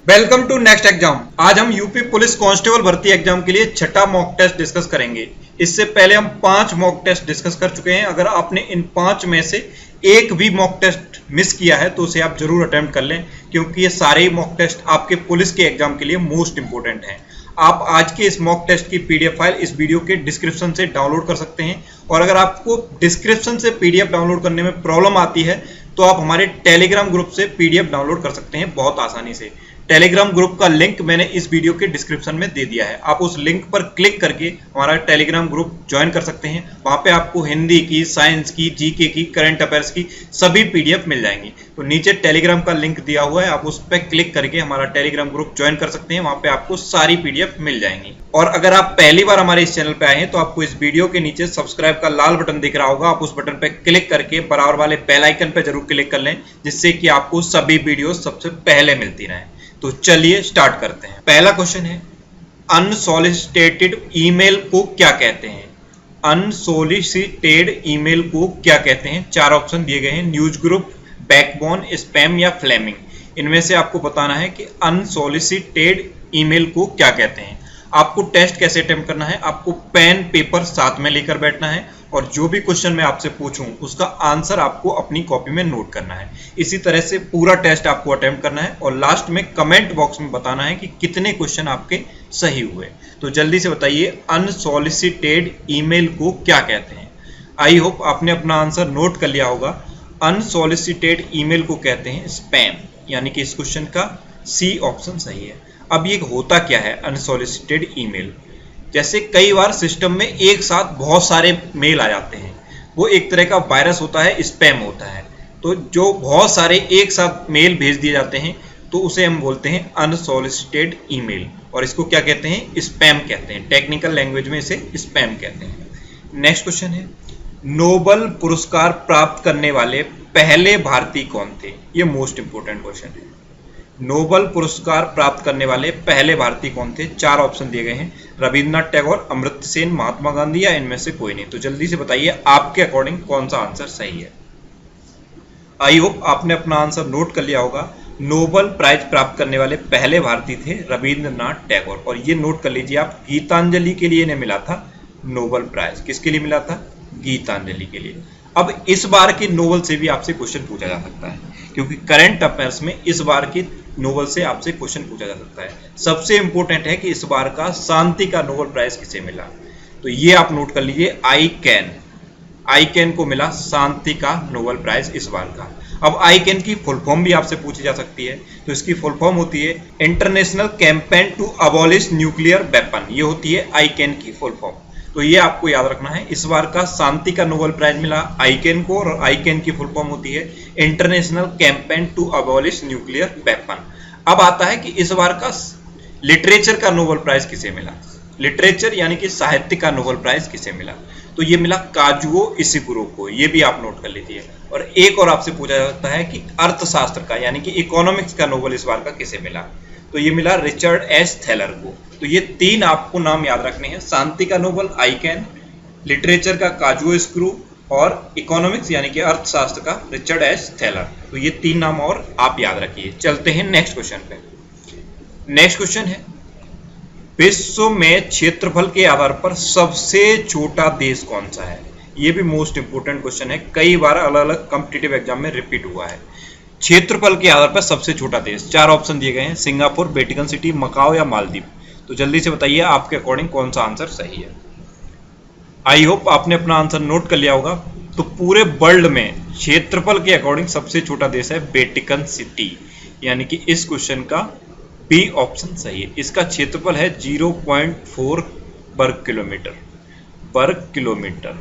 Welcome to next exam. आज हम UP police constable भर्ती एग्जाम के लिए छठा मॉक टेस्ट डिस्कस करेंगे। इससे पहले हम 5 मॉक टेस्ट डिस्कस कर चुके हैं। अगर आपने इन 5 में से एक भी मॉक टेस्ट मिस किया है तो उसे आप जरूर अटेम्प्ट कर लें, क्योंकि ये सारे ही मॉक टेस्ट आपके पुलिस के एग्जाम के लिए मोस्ट इंपोर्टेंट हैं। आप आज के इस मॉक टेस्ट की पीडीएफ फाइल इस वीडियो के डिस्क्रिप्शन से डाउनलोड कर सकते हैं। और अगर आपको डिस्क्रिप्शन से पीडीएफ डाउनलोड करने में प्रॉब्लम आती है तो आप हमारे टेलीग्राम ग्रुप से पीडीएफ डाउनलोड कर सकते हैं बहुत आसानी से। टेलीग्राम ग्रुप का लिंक मैंने इस वीडियो के डिस्क्रिप्शन में दे दिया है। आप उस लिंक पर क्लिक करके हमारा टेलीग्राम ग्रुप ज्वाइन कर सकते हैं। वहां पे आपको हिंदी की, साइंस की, जीके की, करंट अफेयर्स की सभी पीडीएफ मिल जाएंगी। तो नीचे टेलीग्राम का लिंक दिया हुआ है, आप उस पर क्लिक करके हमारा टेलीग्राम ग्रुप ज्वाइन कर सकते हैं। वहां पे आपको सारी पीडीएफ मिल जाएंगी। और अगर आप पहली बार हमारे इस चैनल पे आए हैं तो आपको इस वीडियो के नीचे सब्सक्राइब का लाल बटन दिख रहा होगा, आप उस बटन पे क्लिक करके बराबर वाले बेल आइकन पे जरूर क्लिक कर लें, जिससे कि आपको सभी वीडियो सबसे पहले मिलती रहें। तो चलिए स्टार्ट करते हैं। पहला क्वेश्चन है, अनसॉलिसिटेटेड ईमेल को क्या कहते हैं? अनसॉलिसिटेटेड ईमेल को क्या कहते हैं? 4 ऑप्शन दिए गए हैं, न्यूज ग्रुप, बैकबोन, स्पैम या फ्लेमिंग। इनमें से आपको बताना है कि अनसॉलिसिटेटेड ईमेल को क्या कहते हैं। आपको टेस्ट कैसे अटेम्प्ट करना है, आपको पेन पेपर साथ में लेकर बैठना है और जो भी क्वेश्चन मैं आपसे पूछूं उसका आंसर आपको अपनी कॉपी में नोट करना है। इसी तरह से पूरा टेस्ट आपको अटेम्प्ट करना है और लास्ट में कमेंट बॉक्स में बताना है कि कितने क्वेश्चन आपके सही हुए। तो जल्दी से बताइए, अनसॉलिसिटेड ईमेल को क्या कहते हैं? आई होप आपने अपना आंसर नोट कर लिया होगा। अनसॉलिसिटेड ईमेल को कहते हैं स्पैम, यानी कि इस क्वेश्चन का सी ऑप्शन सही है। अब ये होता क्या है अनसॉलिसिटेड ईमेल? जैसे कई बार सिस्टम में एक साथ बहुत सारे मेल आ जाते हैं, वो एक तरह का वायरस होता है, स्पैम होता है। तो जो बहुत सारे एक साथ मेल भेज दिए जाते हैं तो उसे हम बोलते हैं अनसॉलिसिटेड ईमेल, और इसको क्या कहते हैं? स्पैम कहते हैं। टेक्निकल लैंग्वेज में इसे स्पैम कहते हैं। नेक्स्ट क्वेश्चन है, नोबेल पुरस्कार प्राप्त करने वाले पहले भारतीय कौन थे? ये मोस्ट इंपोर्टेंट क्वेश्चन है। नोबेल पुरस्कार प्राप्त करने वाले पहले भारतीय कौन थे? 4 ऑप्शन दिए गए हैं, रविन्द्रनाथ टैगोर, अमर्त्य सेन, महात्मा गांधी या इनमें से कोई नहीं। तो जल्दी से बताइए आपके अकॉर्डिंग कौन सा आंसर सही है। आई होप आपने अपना आंसर नोट कर लिया होगा। नोबेल प्राइज प्राप्त करने वाले पहले भारतीय थे रविन्द्रनाथ टैगोर। और ये नोट कर लीजिए आप, गीतांजलि के लिए इन्हें मिला था नोबेल प्राइज। किसके लिए मिला था? गीतांजलि के लिए। अब इस बार के नोबेल से भी आपसे क्वेश्चन पूछा जा सकता है, क्योंकि करंट अफेयर्स में इस बार के नोबेल से आपसे क्वेश्चन पूछा जा सकता है। सबसे इंपॉर्टेंट है कि इस बार का शांति का नोबेल प्राइज किसे मिला। तो ये आप नोट कर लीजिए, आई कैन को मिला शांति का नोबेल प्राइज इस बार का। अब आई कैन की फुल फॉर्म भी आपसे पूछी जा सकती है, तो इसकी फुल फॉर्म होती है international campaign to abolish nuclear weapon. ये होती है आई कैन की फुल फॉर्म। तो ये आपको याद रखना है। इस बार का शांति का नोबेल प्राइज मिला आई कैन को, और आई कैन की फुल फॉर्म होती है international campaign to abolish nuclear weapon. अब आता है कि इस बार का लिटरेचर का नोबेल प्राइज किसे मिला? लिटरेचर यानी कि साहित्य का नोबेल प्राइज किसे मिला? तो ये मिला काजुओ इशिगुरो को। ये भी आप नोट कर लीजिए। और एक और आपसे पूछा जा सकता है कि अर्थशास्त्र का यानी कि इकोनॉमिक्स का नोबेल इस बार का किसे मिला? तो ये मिला रिचर्ड एस थैलर को। तो ये 3 आपको नाम याद रखने हैं, शांति का नोबेल आई कैन, लिटरेचर का काजुओ इशिगुरो और इकोनॉमिक्स यानी कि अर्थशास्त्र का रिचर्ड एस थैलर। तो ये 3 नाम और आप याद रखिए। चलते हैं नेक्स्ट क्वेश्चन पे। नेक्स्ट क्वेश्चन है, विश्व में क्षेत्रफल के आधार पर सबसे छोटा देश कौन सा है? ये भी मोस्ट इंपोर्टेंट क्वेश्चन है, कई बार अलग अलग कॉम्पिटिटिव एग्जाम में रिपीट हुआ है। क्षेत्रफल के आधार पर सबसे छोटा देश, 4 ऑप्शन दिए गए हैं, सिंगापुर, वेटिकन सिटी, मकाओ या मालदीव। तो जल्दी से बताइए आपके अकॉर्डिंग कौन सा आंसर सही है। आई होप आपने अपना आंसर नोट कर लिया होगा। तो पूरे वर्ल्ड में क्षेत्रफल के अकॉर्डिंग सबसे छोटा देश है वेटिकन सिटी, यानी कि इस क्वेश्चन का बी ऑप्शन सही है। इसका क्षेत्रफल है 0.4 वर्ग किलोमीटर।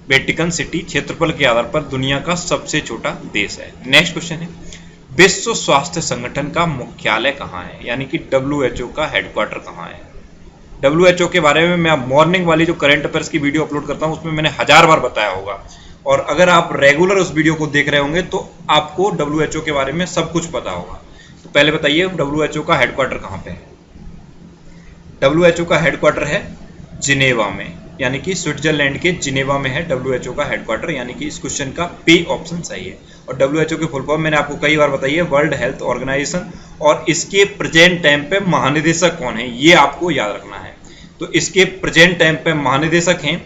वेटिकन सिटी क्षेत्रफल के आधार पर दुनिया का सबसे छोटा देश है। नेक्स्ट क्वेश्चन है, विश्व स्वास्थ्य संगठन का मुख्यालय कहाँ है? यानी कि WHO का हेडक्वार्टर कहाँ है? WHO के बारे में मैं मॉर्निंग वाली जो करंट अफेयर्स की वीडियो अपलोड करता हूँ उसमें मैंने 1000 बार बताया होगा, और अगर आप रेगुलर उस वीडियो को देख रहे होंगे तो आपको WHO के बारे में सब कुछ पता होगा। तो पहले बताइए WHO का हेडक्वार्टर कहाँ पे है? WHO का हेडक्वार्टर है जिनेवा में, यानी कि स्विट्जरलैंड के जिनेवा में है WHO का हेडक्वार्टर, यानी कि इस क्वेश्चन का बी ऑप्शन सही है। और WHO की फुल फॉर्म मैंने आपको कई बार बताई है, वर्ल्ड हेल्थ ऑर्गेनाइजेशन, और इसके प्रेजेंट टाइम पे महानिदेशक कौन है ये आपको याद रखना है। तो इसके प्रेजेंट टाइम पे महानिदेशक हैं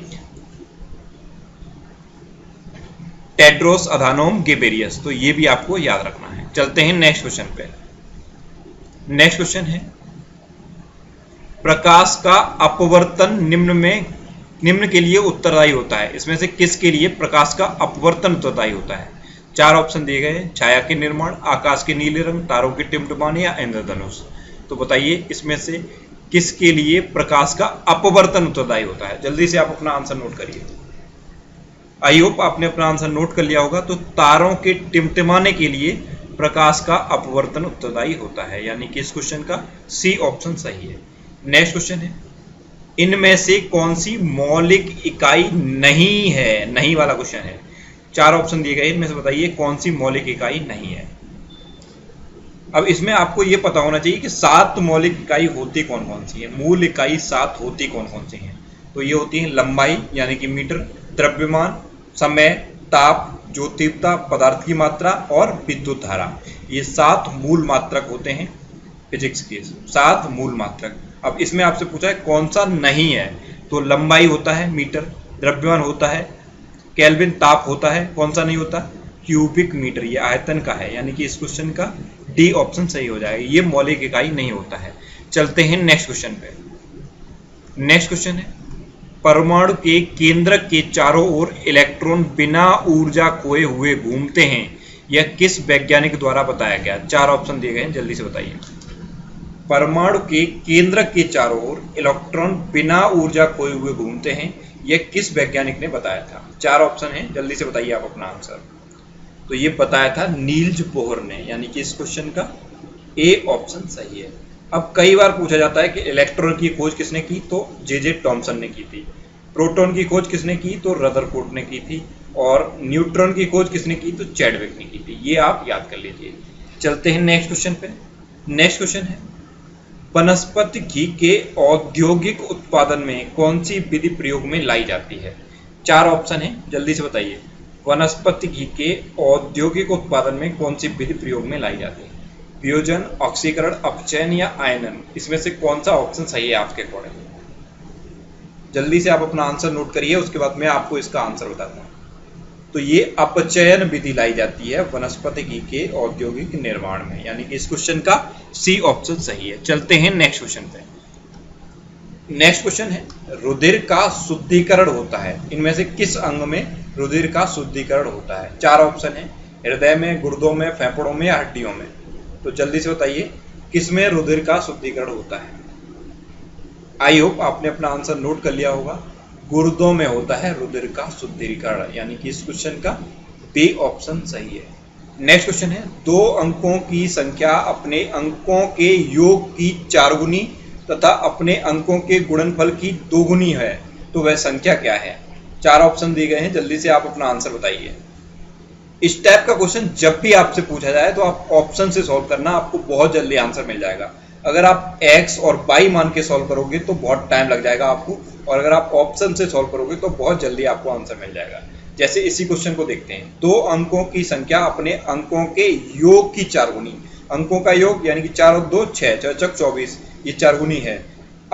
टेड्रोस अधानोम गेब्रेयेसस, तो ये भी आपको याद रखना है। चलते हैं नेक्स्ट क्वेश्चन पे। नेक्स्ट क्वेश्चन है प्रकाश का अपवर्तन निम्न के लिए उत्तरदायी होता है, इसमें से किसके लिए प्रकाश का अपवर्तन उत्तरदायी होता है? 4 ऑप्शन दिए गए हैं, छाया के निर्माण, आकाश के नीले रंग, तारों के टिमटिमाने या इंद्रधनुष। तो बताइए इसमें से किसके लिए प्रकाश का अपवर्तन उत्तरदायी होता है? जल्दी से आप अपना आंसर नोट करिए। आई होप आपने अपना आंसर नोट कर लिया होगा। तो तारों के टिमटिमाने के लिए प्रकाश का अपवर्तन उत्तरदायी होता है, यानी कि इस क्वेश्चन का सी ऑप्शन सही है। नेक्स्ट क्वेश्चन है इनमें से कौन सी मौलिक इकाई नहीं है? नहीं वाला क्वेश्चन है। 4 ऑप्शन दिए गए, इनमें से बताइए कौन सी मौलिक इकाई नहीं है। अब इसमें आपको ये पता होना चाहिए कि 7 मौलिक इकाई होती कौन कौन सी है। मूल इकाई 7 होती कौन कौन सी हैं? तो ये होती है लंबाई यानी कि मीटर, द्रव्यमान, समय, ताप, ज्योतिता, पदार्थ की मात्रा और विद्युत धारा। ये 7 मूल मात्रक होते हैं फिजिक्स के, 7 मूल मात्रक। अब इसमें आपसे पूछा है कौन सा नहीं है, तो लंबाई होता है मीटर, द्रव्यमान होता है केल्विन, ताप होता है, कौन सा नहीं होता? क्यूबिक मीटर, ये आयतन का है, यानी कि इस क्वेश्चन का डी ऑप्शन सही हो जाएगा, ये मौलिक इकाई नहीं होता है। चलते हैं नेक्स्ट क्वेश्चन पे। नेक्स्ट क्वेश्चन है परमाणु के केंद्रक के चारों ओर इलेक्ट्रॉन बिना ऊर्जा खोए हुए घूमते हैं, यह किस वैज्ञानिक द्वारा बताया गया? 4 ऑप्शन दिए गए हैं, जल्दी से बताइए। परमाणु के केंद्रक के चारों ओर इलेक्ट्रॉन बिना ऊर्जा खोए हुए घूमते हैं, यह किस वैज्ञानिक ने बताया था? 4 ऑप्शन है, जल्दी से बताइए आप अपना आंसर। तो ये बताया था नील्स बोहर ने, यानी कि इस क्वेश्चन का ए ऑप्शन सही है। अब कई बार पूछा जाता है कि इलेक्ट्रॉन की खोज किसने की? तो जे टॉमसन ने की थी। प्रोटॉन की खोज किसने की? तो रदरफोर्ड ने की थी। और न्यूट्रॉन की खोज किसने की? तो चैडविक ने की थी। ये आप याद कर लीजिए। चलते हैं नेक्स्ट क्वेश्चन पे। नेक्स्ट क्वेश्चन है वनस्पति घी के औद्योगिक उत्पादन में कौन सी विधि प्रयोग में लाई जाती है? 4 ऑप्शन है, जल्दी से बताइए। वनस्पति घी के औद्योगिक उत्पादन में कौन सी विधि प्रयोग में लाई जाती है? वियोजन, ऑक्सीकरण, अपचयन या आयनन, इसमें से कौन सा ऑप्शन सही है आपके अकॉर्डिंग? जल्दी से आप अपना आंसर नोट करिए, उसके बाद मैं आपको इसका आंसर बताता हूँ। तो ये अपचयन विधि लाई जाती है वनस्पति घी के औद्योगिक निर्माण में, यानी कि इस क्वेश्चन का सी ऑप्शन सही है। चलते हैं नेक्स्ट क्वेश्चन पे। नेक्स्ट क्वेश्चन है रुधिर का शुद्धिकरण होता है, इनमें से किस अंग में रुधिर का शुद्धिकरण होता है? 4 ऑप्शन है, हृदय में, गुर्दों में, फेफड़ों में या हड्डियों में। तो जल्दी से बताइए किसमें रुधिर का शुद्धिकरण होता है? आई होप आपने अपना आंसर नोट कर लिया होगा। गुर्दों में होता है रुधिर का शुद्धिकरण, यानी कि इस क्वेश्चन का बी ऑप्शन सही है। नेक्स्ट क्वेश्चन है 2 अंकों की संख्या अपने अंकों के योग की 4 गुनी तथा अपने अंकों के गुणनफल की 2 गुनी है, तो वह संख्या क्या है? 4 ऑप्शन दिए गए हैं, जल्दी से आप अपना आंसर बताइए। इस टाइप का क्वेश्चन जब भी आपसे पूछा जाए तो आप ऑप्शन से सॉल्व करना, आपको बहुत जल्दी आंसर मिल जाएगा। अगर आप x और y मान के सॉल्व करोगे तो बहुत टाइम लग जाएगा आपको, और अगर आप ऑप्शन से सॉल्व करोगे तो बहुत जल्दी आपको आंसर मिल जाएगा। जैसे इसी क्वेश्चन को देखते हैं, 2 अंकों की संख्या अपने अंकों के योग की 4 गुनी, अंकों का योग यानी कि 4 और 2 6, 4 चक 24, ये 4 गुनी है।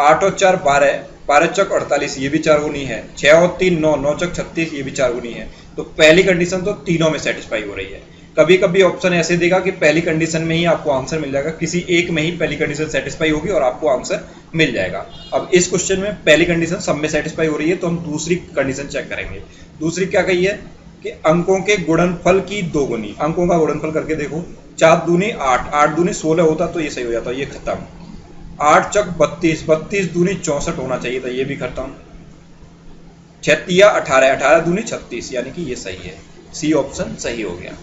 8 और 4 12, 12 चक 48, ये भी 4 गुनी है। 6 और 3 9, 9 चक 36, ये भी 4 गुनी है। तो पहली कंडीशन तो तीनों में सेटिस्फाई हो रही है। कभी कभी ऑप्शन ऐसे देगा कि पहली कंडीशन में ही आपको आंसर मिल जाएगा, किसी एक में ही पहली कंडीशन सेटिस्फाई होगी और आपको आंसर मिल जाएगा। अब इस क्वेश्चन में पहली कंडीशन सब में सेटिस्फाई हो रही है, तो हम दूसरी कंडीशन चेक करेंगे। दूसरी क्या कही है कि अंकों के गुणनफल की 2 गुनी। अंकों का गुणनफल करके देखो, 4 दूनी 8, 8 दूनी 16 होता तो ये सही हो जाता, ये खत्म। 8 चक 32, 32 दूनी 64 होना चाहिए था, ये भी खत्म। 6 या 18, 18 दूनी 36, यानी कि ये सही है, सी ऑप्शन सही हो गया।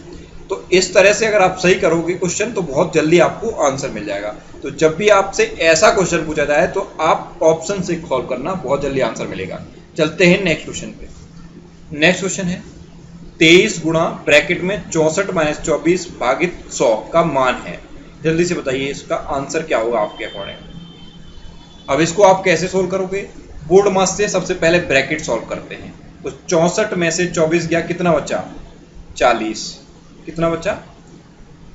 तो इस तरह से अगर आप सही करोगे क्वेश्चन तो बहुत जल्दी आपको आंसर मिल जाएगा। तो जब भी आपसे ऐसा क्वेश्चन पूछा जाए तो आप ऑप्शन से सॉल्व करना, बहुत जल्दी आंसर मिलेगा। चलते हैं नेक्स्ट क्वेश्चन पे। नेक्स्ट क्वेश्चन है 23 गुणा ब्रैकेट में 64 - 24 भागित 100 का मान है। जल्दी से बताइए इसका आंसर क्या होगा आपके अकॉर्डिंग। अब इसको आप कैसे सोल्व करोगे? बोर्ड मास से सबसे पहले ब्रैकेट सॉल्व करते हैं। तो 64 में से 24 गया, कितना बचा? 40। कितना बचा?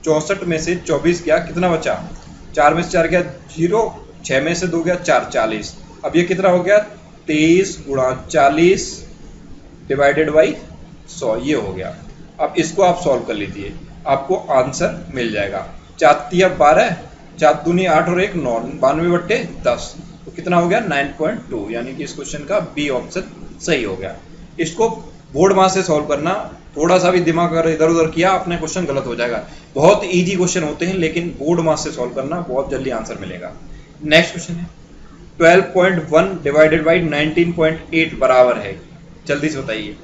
64 में से 24 गया, कितना बचा? 4 में से 4 गया 0, 6 में से 2 गया 4, 40। अब ये कितना हो गया? 23 गुणा 40 डिवाइडेड बाई 100, ये हो गया। अब इसको आप सॉल्व कर लीजिए, आपको आंसर मिल जाएगा। 4 तिया 12, 4 दूनी 8 और 1 9, 92/10। तो कितना हो गया? 9.2, यानी कि इस क्वेश्चन का बी ऑप्शन सही हो गया। इसको बोर्ड मास से सॉल्व करना, थोड़ा सा भी दिमाग अगर इधर उधर किया आपने क्वेश्चन गलत हो जाएगा। बहुत इजी क्वेश्चन होते हैं, लेकिन बोर्ड मास से सॉल्व करना, बहुत जल्दी आंसर मिलेगा। नेक्स्ट क्वेश्चन है 12.1 डिवाइडेड बाई 19.8 बराबर है, जल्दी से बताइए।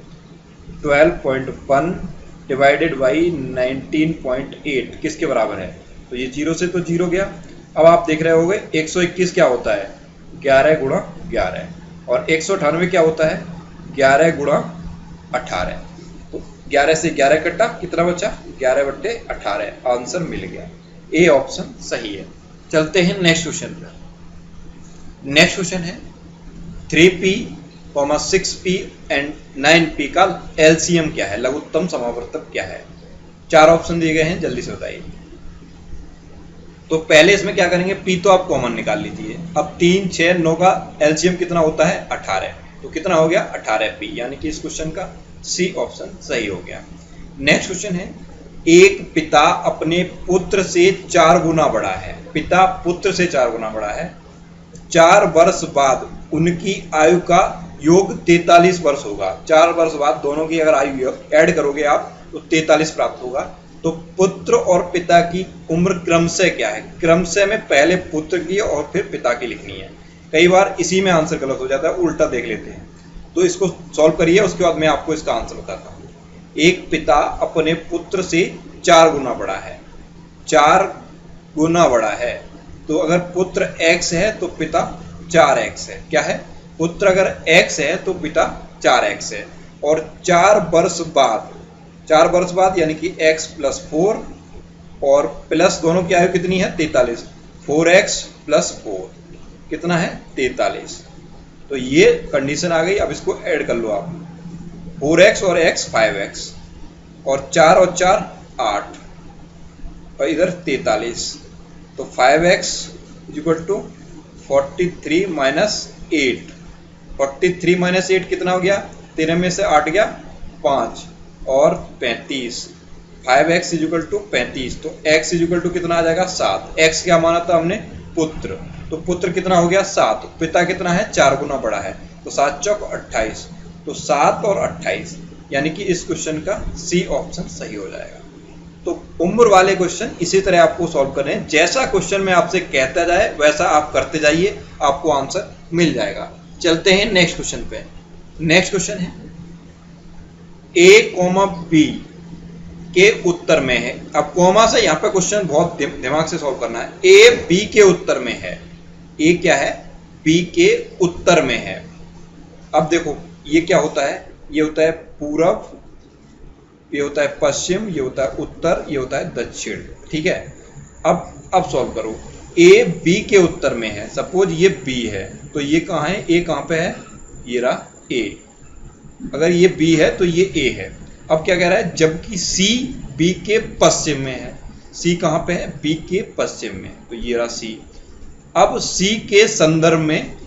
12.1 डिवाइडेड बाई 19.8 किसके बराबर है? तो ये 0 से तो 0 गया। अब आप देख रहे होंगे 121 क्या होता है? 11 गुणा 11। और 198 क्या होता है? 11 गुणा 18। तो 11 से 11 कटा, कितना बचा? 11/18। आंसर मिल गया, ए ऑप्शन सही है। चलते हैं नेक्स्ट क्वेश्चन पर। नेक्स्ट क्वेश्चन है 3p, 6p एंड 9p का एलसीएम क्या है? लघुत्तम समावर्तक क्या है? 4 ऑप्शन दिए गए हैं, जल्दी से बताइए। तो पहले इसमें क्या करेंगे? p तो आप कॉमन निकाल लीजिए। अब 3, 6, 9 का एलसीएम कितना होता है? 18। तो कितना हो गया? 18p, यानी कि इस क्वेश्चन का सी ऑप्शन सही हो गया। नेक्स्ट क्वेश्चन है एक पिता अपने पुत्र से 4 गुना बड़ा है। पिता पुत्र से 4 गुना बड़ा है। 4 वर्ष बाद उनकी आयु का योग 43 वर्ष होगा। 4 वर्ष बाद दोनों की अगर आयु ऐड करोगे आप तो 43 प्राप्त होगा। तो पुत्र और पिता की उम्र क्रमशः क्या है? क्रमशः में पहले पुत्र की और फिर पिता की लिखनी है। कई बार इसी में आंसर गलत हो जाता है, उल्टा देख लेते हैं। तो इसको सॉल्व करिए, उसके बाद मैं आपको इसका आंसर बताता हूँ। एक पिता अपने पुत्र से 4 गुना बड़ा है। 4 गुना बड़ा है, तो अगर पुत्र x है तो पिता 4x है। क्या है? पुत्र अगर x है तो पिता 4x है। और 4 वर्ष बाद, 4 वर्ष बाद यानी कि x + 4 और प्लस दोनों की आयु कितनी है? 43। 4x + 4 कितना है? 43। तो ये कंडीशन आ गई। अब इसको ऐड कर लो आप। 4x और x 5x और 4 और 4 8 और इधर 43। तो 5x = 43 - 8। 43 - 8 कितना हो गया? 13 में से 8 गया 5 और 35। 5x = 35। तो x = कितना आ जाएगा? 7। x क्या माना था हमने? पुत्र। तो पुत्र कितना हो गया? 7। पिता कितना है? 4 गुना बड़ा है। तो 7 चौक 28। तो 7 और 28, यानी कि इस क्वेश्चन का सी ऑप्शन सही हो जाएगा। तो उम्र वाले क्वेश्चन इसी तरह आपको सॉल्व करने हैं। जैसा क्वेश्चन मैं आपसे कहता जाए वैसा आप करते जाइए, आपको आंसर मिल जाएगा। चलते हैं नेक्स्ट क्वेश्चन पे। नेक्स्ट क्वेश्चन है a, b के उत्तर में है। अब कॉमा से यहाँ पे क्वेश्चन बहुत दिमाग से सॉल्व करना है। a b के उत्तर में है। a क्या है? b के उत्तर में है। अब देखो ये क्या होता है? ये होता है पूरब, ये होता है पश्चिम, ये होता है उत्तर, ये होता है दक्षिण। ठीक है, अब सॉल्व करो। a b के उत्तर में है। सपोज ये b है, तो ये कहाँ है? a कहाँ पे है? ये रहा a। अगर ये b है तो ये a है। अब क्या कह रहा है? जबकि c b के पश्चिम में है। c कहाँ पे है? b के पश्चिम में। तो ये रहा c। अब c के संदर्भ में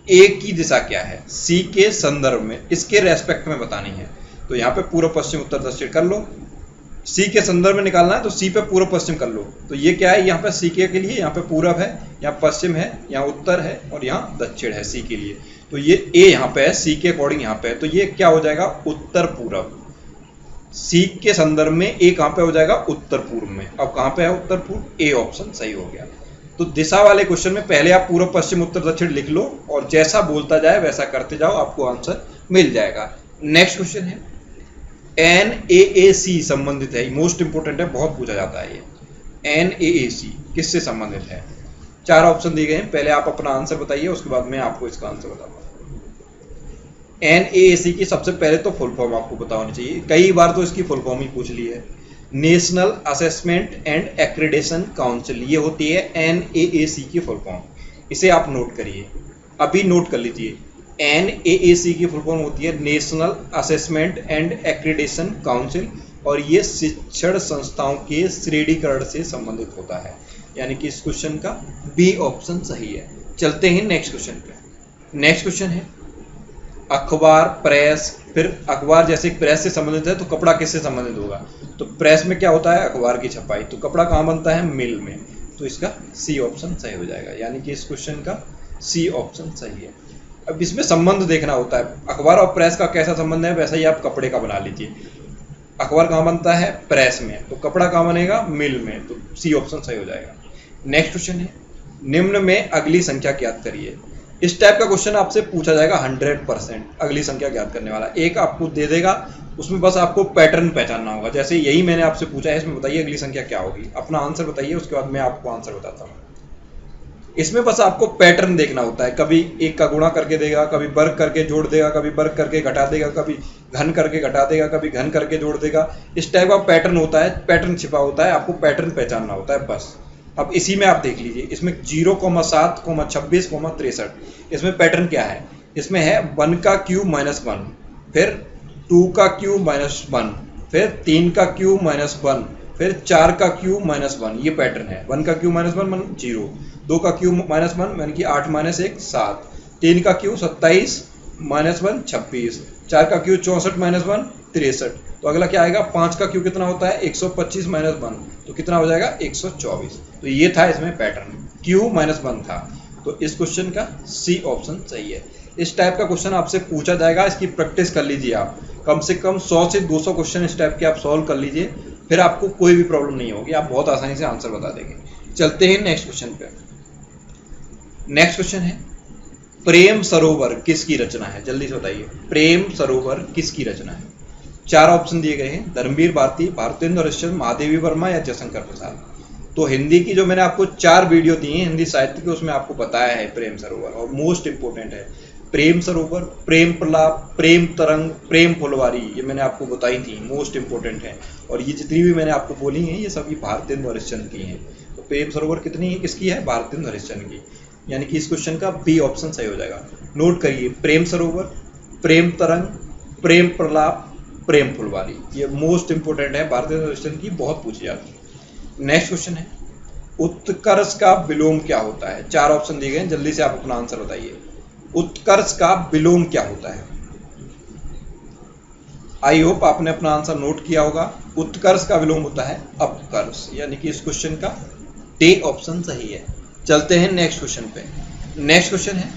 a की दिशा क्या है? c के संदर्भ में, इसके रेस्पेक्ट में बतानी है। तो यहाँ पे पूर्व पश्चिम उत्तर दक्षिण कर लो। c के संदर्भ में निकालना है तो c पे पूर्व पश्चिम कर लो। तो ये क्या है? यहाँ पे c के लिए यहाँ पे पूरब है, यहाँ पश्चिम है, यहाँ उत्तर है और यहाँ दक्षिण है c के लिए। तो ये a यहाँ पे है, c के अकॉर्डिंग यहाँ पे है। तो ये क्या हो जाएगा? उत्तर पूरब। c के संदर्भ में a कहाँ पे हो जाएगा? उत्तर पूर्व में। अब कहाँ पे है उत्तर पूर्व? a ऑप्शन सही हो गया। तो दिशा वाले क्वेश्चन में पहले आप पूर्व पश्चिम उत्तर दक्षिण लिख लो और जैसा बोलता जाए वैसा करते जाओ, आपको आंसर मिल जाएगा। नेक्स्ट क्वेश्चन है NAAC संबंधित है। मोस्ट इंपोर्टेंट है, बहुत पूछा जाता है ये। NAAC किससे संबंधित है? 4 ऑप्शन दिए गए हैं। पहले आप अपना आंसर बताइए, उसके बाद मैं आपको इसका आंसर बताऊंगा। NAAC की सबसे पहले तो फुल फॉर्म आपको पता होनी चाहिए। कई बार तो इसकी फुल फॉर्म ही पूछ ली है। National assessment and accreditation council, ये होती है NAAC की फुल फॉर्म। इसे आप नोट करिए, अभी नोट कर लीजिए। NAAC की फुल फॉर्म होती है national assessment and accreditation council, और ये शिक्षण संस्थाओं के श्रेणीकरण से संबंधित होता है। यानी कि इस क्वेश्चन का बी ऑप्शन सही है। चलते हैं नेक्स्ट क्वेश्चन पे। नेक्स्ट क्वेश्चन है अखबार, प्रेस। फिर अखबार जैसे प्रेस से संबंधित है तो कपड़ा किससे संबंधित होगा? तो प्रेस में क्या होता है? अखबार की छपाई। तो कपड़ा कहाँ बनता है? मिल में। तो इसका सी ऑप्शन सही हो जाएगा। यानी कि इस क्वेश्चन का सी ऑप्शन सही है। अब इसमें संबंध देखना होता है, अखबार और प्रेस का कैसा संबंध है, वैसा ही आप कपड़े का बना लीजिए। अखबार कहाँ बनता है? प्रेस में। तो कपड़ा कहाँ बनेगा? मिल में। तो सी ऑप्शन सही हो जाएगा। नेक्स्ट क्वेश्चन है निम्न में अगली संख्या ज्ञात करिए। इस टाइप का क्वेश्चन आपसे पूछा जाएगा 100%, अगली संख्या ज्ञात करने वाला। एक आपको दे देगा, उसमें बस आपको पैटर्न पहचानना होगा। जैसे यही मैंने आपसे पूछा है, इसमें बताइए अगली संख्या क्या होगी। अपना आंसर बताइए, उसके बाद मैं आपको आंसर बताता हूँ। इसमें बस आपको पैटर्न देखना होता है। कभी एक का गुणा करके देगा, कभी वर्ग करके जोड़ देगा, कभी वर्ग करके घटा देगा, कभी घन करके घटा देगा, कभी घन करके जोड़ देगा। इस टाइप का पैटर्न होता है, पैटर्न छिपा होता है, आपको पैटर्न पहचानना होता है बस। अब इसी में आप देख लीजिए, इसमें 0,7, 26, 63, इसमें पैटर्न क्या है? इसमें है 1 का क्यूब माइनस 1, फिर 2 का क्यूब माइनस 1, फिर 3 का क्यूब माइनस 1, फिर 4 का क्यूब माइनस 1। ये पैटर्न है। 1 का क्यूब माइनस 1 0, 2 का क्यूब माइनस 1 यानी कि 8 माइनस 1 7, 3 का क्यूब 27 माइनस 1 26, 4 का क्यूब 64 माइनस 1 63। तो अगला क्या आएगा? 5 का क्यूब कितना होता है? 125 माइनस 1, तो कितना हो जाएगा? 124। तो ये था इसमें पैटर्न, क्यूब माइनस 1 था। तो इस क्वेश्चन का सी ऑप्शन सही है। इस टाइप का क्वेश्चन आपसे पूछा जाएगा, इसकी प्रैक्टिस कर लीजिए आप। कम से कम 100 से 200 क्वेश्चन इस टाइप के आप सॉल्व कर लीजिए, फिर आपको कोई भी प्रॉब्लम नहीं होगी, आप बहुत आसानी से आंसर बता देंगे। चलते हैं नेक्स्ट क्वेश्चन पे। नेक्स्ट क्वेश्चन है प्रेम सरोवर किसकी रचना है? जल्दी से बताइए, प्रेम सरोवर किसकी रचना है? 4 ऑप्शन दिए गए हैं, धर्मवीर भारती, भारतेंदु हरिश्चंद्र, महादेवी वर्मा या जयशंकर प्रसाद। तो हिंदी की जो मैंने आपको 4 वीडियो दी हैं हिंदी साहित्य के, उसमें आपको बताया है प्रेम सरोवर, और मोस्ट इंपोर्टेंट है प्रेम सरोवर, प्रेम प्रलाप, प्रेम तरंग, प्रेम फुलवारी। ये मैंने आपको बताई थी, मोस्ट इंपोर्टेंट है। और ये जितनी भी मैंने आपको बोली हैं ये सभी भारतेंदु हरिश्चंद्र की हैं। तो प्रेम सरोवर कितनी है, किसकी है? भारतेंदु हरिश्चंद्र की। यानी कि इस क्वेश्चन का बी ऑप्शन सही हो जाएगा। नोट करिए, प्रेम सरोवर, प्रेम तरंग, प्रेम प्रलाप, प्रेम फुलवारी। ये मोस्ट इंपोर्टेंट है, भारतेंदु हरिश्चंद्र की बहुत पूछी जाती है। नेक्स्ट क्वेश्चन है उत्कर्ष का विलोम क्या होता है? 4 ऑप्शन दिए गए हैं, जल्दी से आप अपना आंसर बताइए। उत्कर्ष का विलोम क्या होता है? आई होप आपने अपना आंसर नोट किया होगा। उत्कर्ष का विलोम होता है अपकर्ष। यानी कि इस क्वेश्चन का डी ऑप्शन सही है। चलते हैं नेक्स्ट क्वेश्चन पे। नेक्स्ट क्वेश्चन है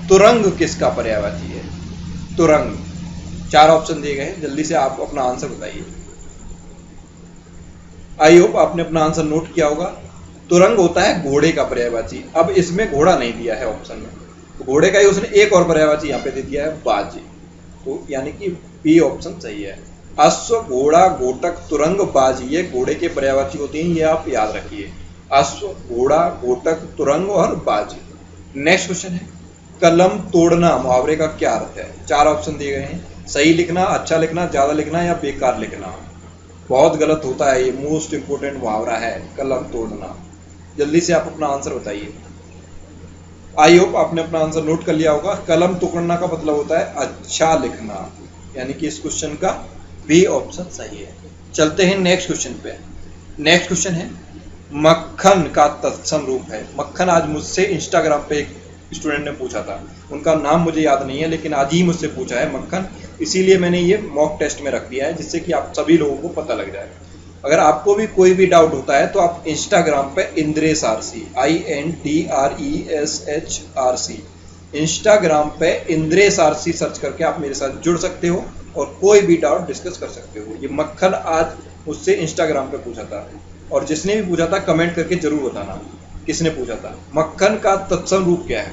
तुरंग किसका पर्यायवाची है? तुरंग। 4 ऑप्शन दिए गए हैं, जल्दी से आप अपना आंसर बताइए। आई होप आपने अपना आंसर नोट किया होगा। तुरंग होता है घोड़े का पर्यायवाची। अब इसमें घोड़ा नहीं दिया है ऑप्शन में, तो घोड़े का ही उसने एक और पर्यायवाची यहाँ पे दे दिया है, बाज। तो यानी कि बी ऑप्शन सही है। अश्व, घोड़ा, घोटक, तुरंग, बाज, ये घोड़े के पर्यायवाची होते हैं, ये आप याद रखिए। अश्व, घोड़ा, घोटक, तुरंग और बाज। नेक्स्ट क्वेश्चन है कलम तोड़ना मुहावरे का क्या अर्थ है? 4 ऑप्शन दिए गए हैं, सही लिखना, अच्छा लिखना, ज्यादा लिखना या बेकार लिखना। बहुत गलत होता है, ये मोस्ट इंपोर्टेंट मुहावरा है कलम तोड़ना। जल्दी से आप अपना आंसर बताइए। आई होप आपने अपना आंसर नोट कर लिया होगा। कलम तोड़ना का मतलब होता है अच्छा लिखना। यानी कि इस क्वेश्चन का बी ऑप्शन सही है। चलते हैं नेक्स्ट क्वेश्चन पे। नेक्स्ट क्वेश्चन है मक्खन का तत्सम रूप है। मक्खन आज मुझसे इंस्टाग्राम पे एक स्टूडेंट ने पूछा था, उनका नाम मुझे याद नहीं है, लेकिन आज ही मुझसे पूछा है मक्खन, इसीलिए मैंने ये मॉक टेस्ट में रख दिया है, जिससे कि आप सभी लोगों को पता लग जाए। अगर आपको भी कोई भी डाउट होता है तो आप इंस्टाग्राम पे इंद्रेश आरसी, INDRESHRC, इंस्टाग्राम पे इंद्रेश आरसी सर्च करके आप मेरे साथ जुड़ सकते हो और कोई भी डाउट डिस्कस कर सकते हो। ये मक्खन आज मुझसे इंस्टाग्राम पे पूछा था, और जिसने भी पूछा था कमेंट करके जरूर बताना किसने पूछा था। मक्खन का तत्सम रूप क्या है?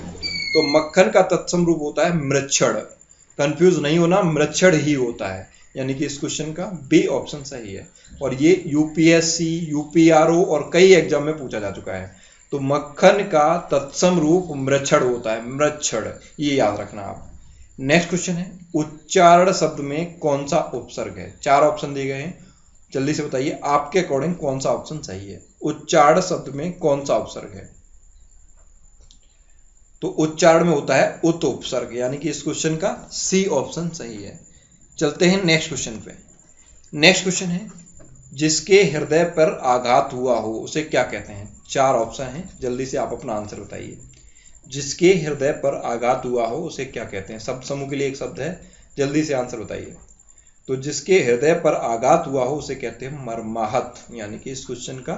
तो मक्खन का तत्सम रूप होता है मृच्छड़। कंफ्यूज नहीं होना, मृच्छड़ ही होता है। यानी कि इस क्वेश्चन का बी ऑप्शन सही है, और ये यूपीएससी, यूपीआरओ और कई एग्जाम में पूछा जा चुका है। तो मक्खन का तत्सम रूप मृच्छड़ होता है, मृच्छड़, ये याद रखना आप। नेक्स्ट क्वेश्चन है उच्चारण शब्द में कौन सा उपसर्ग है? 4 ऑप्शन दिए गए हैं, जल्दी से बताइए आपके अकॉर्डिंग कौन सा ऑप्शन सही है। उच्चारण शब्द में कौन सा उपसर्ग है? तो उच्चारण में होता है उत उपसर्ग, यानी कि इस क्वेश्चन का सी ऑप्शन सही है। चलते हैं नेक्स्ट क्वेश्चन पे। नेक्स्ट क्वेश्चन है, जिसके हृदय पर आघात हुआ हो उसे क्या कहते हैं? 4 ऑप्शन है, जल्दी से आप अपना आंसर बताइए। जिसके हृदय पर आघात हुआ हो उसे क्या कहते हैं? शब्द समूह के लिए एक शब्द है, जल्दी से आंसर बताइए। तो जिसके हृदय पर आघात हुआ हो उसे कहते हैं मर्माहत, यानी कि इस क्वेश्चन का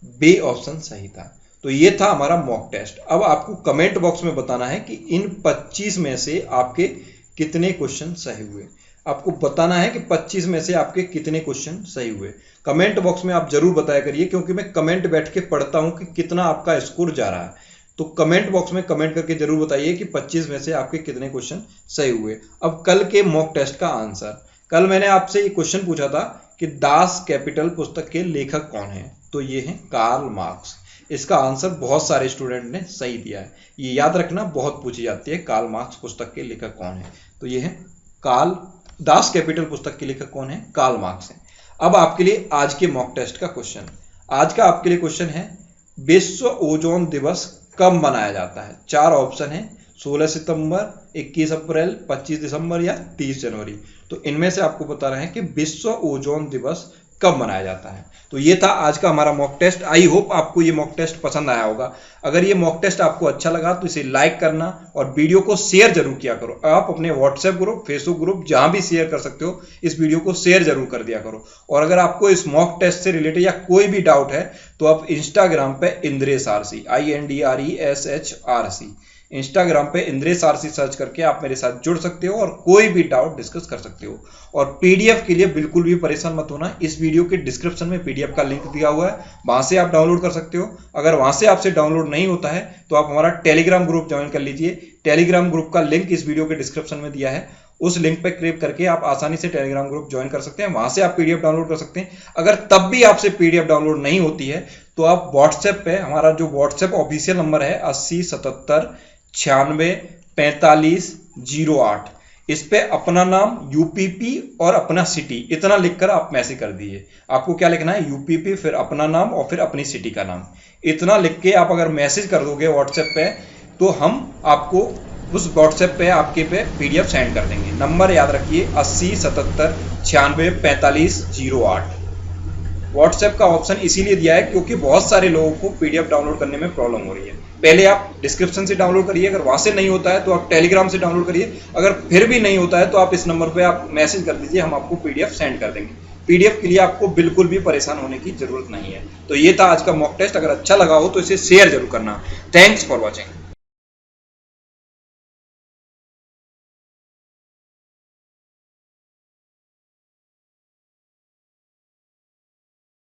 बी ऑप्शन सही था। तो ये था हमारा मॉक टेस्ट। अब आपको कमेंट बॉक्स में बताना है कि इन 25 में से आपके कितने क्वेश्चन सही हुए। आपको बताना है कि 25 में से आपके कितने क्वेश्चन सही हुए। कमेंट बॉक्स में आप जरूर बताया करिए, क्योंकि मैं कमेंट बैठ के पढ़ता हूं कि कितना आपका स्कोर जा रहा है। तो कमेंट बॉक्स में कमेंट करके जरूर बताइए कि 25 में से आपके कितने क्वेश्चन सही हुए। अब कल के मॉक टेस्ट का आंसर, कल मैंने आपसे ये क्वेश्चन पूछा था कि दास कैपिटल पुस्तक के लेखक कौन है? तो ये है कार्ल मार्क्स। इसका आंसर बहुत सारे स्टूडेंट ने सही दिया है। ये याद रखना, बहुत पूछी जाती है, कार्ल मार्क्स पुस्तक के लेखक कौन है? तो ये है दास कैपिटल पुस्तक के लेखक कौन है? कार्ल मार्क्स है। अब आपके लिए आज के मॉक टेस्ट का क्वेश्चन, आज का आपके लिए क्वेश्चन है, विश्व ओजोन दिवस कब मनाया जाता है? 4 ऑप्शन है, 16 सितंबर, 21 अप्रैल, 25 दिसंबर या 30 जनवरी। तो इनमें से आपको बताना है कि विश्व ओजोन दिवस कब मनाया जाता है। तो ये था आज का हमारा मॉक टेस्ट। आई होप आपको ये मॉक टेस्ट पसंद आया होगा। अगर ये मॉक टेस्ट आपको अच्छा लगा तो इसे लाइक करना और वीडियो को शेयर जरूर किया करो। आप अपने व्हाट्सएप ग्रुप, फेसबुक ग्रुप, जहां भी शेयर कर सकते हो, इस वीडियो को शेयर जरूर कर दिया करो। और अगर आपको इस मॉक टेस्ट से रिलेटेड या कोई भी डाउट है तो आप इंस्टाग्राम पे इंद्रेश आरसी, INDRESHRC, इंस्टाग्राम पे इंद्रेश आरसी सर्च करके आप मेरे साथ जुड़ सकते हो और कोई भी डाउट डिस्कस कर सकते हो। और पीडीएफ के लिए बिल्कुल भी परेशान मत होना, इस वीडियो के डिस्क्रिप्शन में पीडीएफ का लिंक दिया हुआ है, वहां से आप डाउनलोड कर सकते हो। अगर वहां से आपसे डाउनलोड नहीं होता है तो आप हमारा टेलीग्राम ग्रुप ज्वाइन कर लीजिए। टेलीग्राम ग्रुप का लिंक इस वीडियो के डिस्क्रिप्शन में दिया है, उस लिंक पर क्लिक करके आप आसानी से टेलीग्राम ग्रुप ज्वाइन कर सकते हैं, वहां से आप पीडीएफ डाउनलोड कर सकते हैं। अगर तब भी आपसे पीडीएफ डाउनलोड नहीं होती है तो आप व्हाट्सएप पे, हमारा जो व्हाट्सएप ऑफिशियल नंबर है 8077964508, इस पे अपना नाम, यूपीपी और अपना सिटी इतना लिखकर आप मैसेज कर दीजिए। आपको क्या लिखना है? यूपीपी, फिर अपना नाम और फिर अपनी सिटी का नाम। इतना लिख के आप अगर मैसेज कर दोगे व्हाट्सएप पे तो हम आपको उस व्हाट्सएप पे आपके पे पीडीएफ सेंड कर देंगे। नंबर याद रखिए 8077964508। व्हाट्सएप का ऑप्शन इसीलिए दिया है क्योंकि बहुत सारे लोगों को पीडीएफ डाउनलोड करने में प्रॉब्लम हो रही है। पहले आप डिस्क्रिप्शन से डाउनलोड करिए, अगर वहां से नहीं होता है तो आप टेलीग्राम से डाउनलोड करिए, अगर फिर भी नहीं होता है तो आप इस नंबर पे आप मैसेज कर दीजिए, हम आपको पीडीएफ सेंड कर देंगे। पीडीएफ के लिए आपको बिल्कुल भी परेशान होने की जरूरत नहीं है। तो ये था आज का मॉक टेस्ट। अगर अच्छा लगा हो तो इसे शेयर जरूर करना। Thanks for watching.